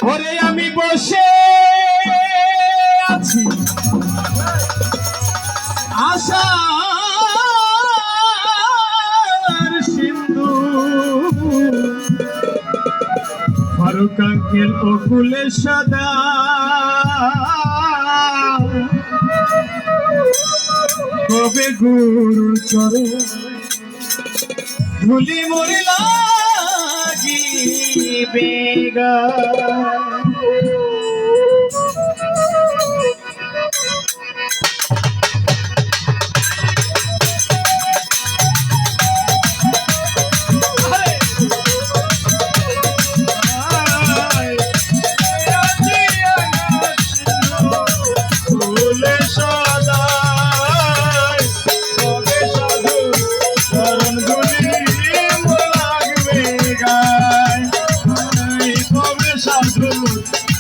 ওরে আমি বসে আছি আশার সিন্ধু ফারুক আঙ্কেল অকুলে সদা কবে গুরু চরণ ধুলি মরি লাগিবে গা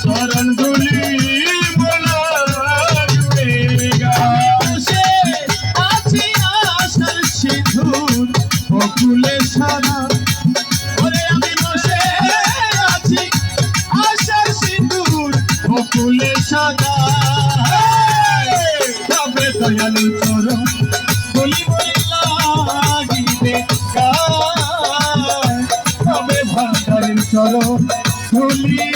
চরণ ধুলি আছি আশার সিঁদুর অকুলে সারা ওরে আমি বসে আছি আশার সিঁদুর অকুলে সাদা তবে দয়ালু চরণ ধুলি মরি লাগিবে তবে ভান্ডারের চরণ ধুলি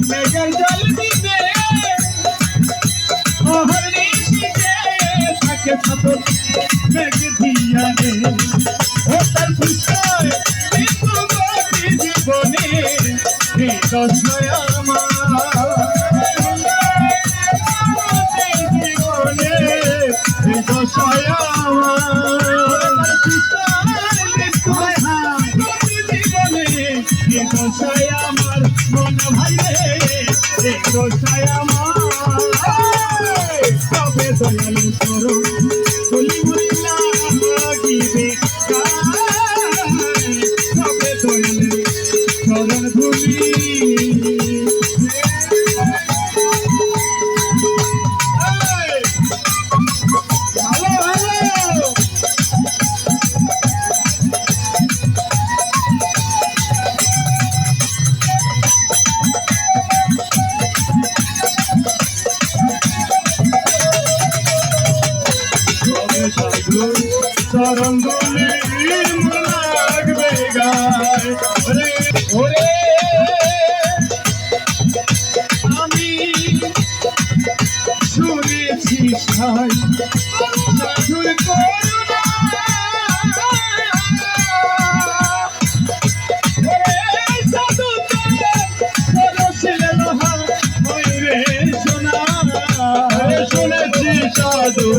মেঘের জল দিবে অহরি শীতে থাকে ছোট মেঘ দিয়া রে ও তার খুশায় কিন্তু গতি জীবনে এই দশয় আমার জীবনে এই দশয় আমার দশায় আমার মন ভাইরে দশায় আমার তবে দয়ালু চরণ ধুলি মরি লাগিবে তবে দয়ালু চরণ ধুলি চরণ ধুলি লাগবে গায় ওরে আমি শুনেছি সাই সাধুর করুণা সাধু ছিল রে সোনা শুনেছি সাধু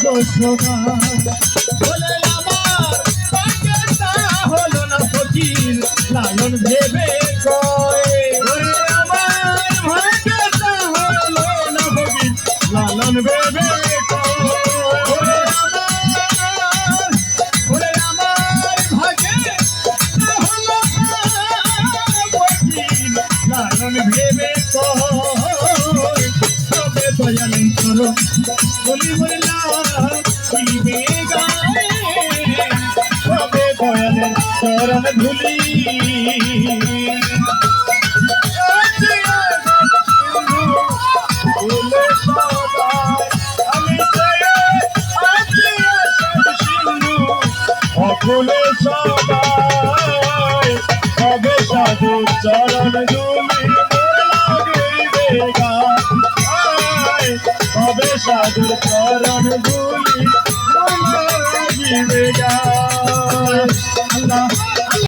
সবার বলে আমার ভাগ্যে তা হলো না ফকির লালন ভেবে কয় ওরে আমার ভাগ্যে তা হলো না ফকির লালন ভেবে কয় ওরে আমার ভাগ্যে তা হলো না ফকির লালন ভেবে কয় তবে দয়ালন করো বলি বললা দিবে গায়ে তবে দয়ালের চরণ ধুলি ফুলে সবাই তবে সাধু চরণ ধুলি লাগিবে গায় তবে সাধুর চরণ ধুলি লাগিবে গায়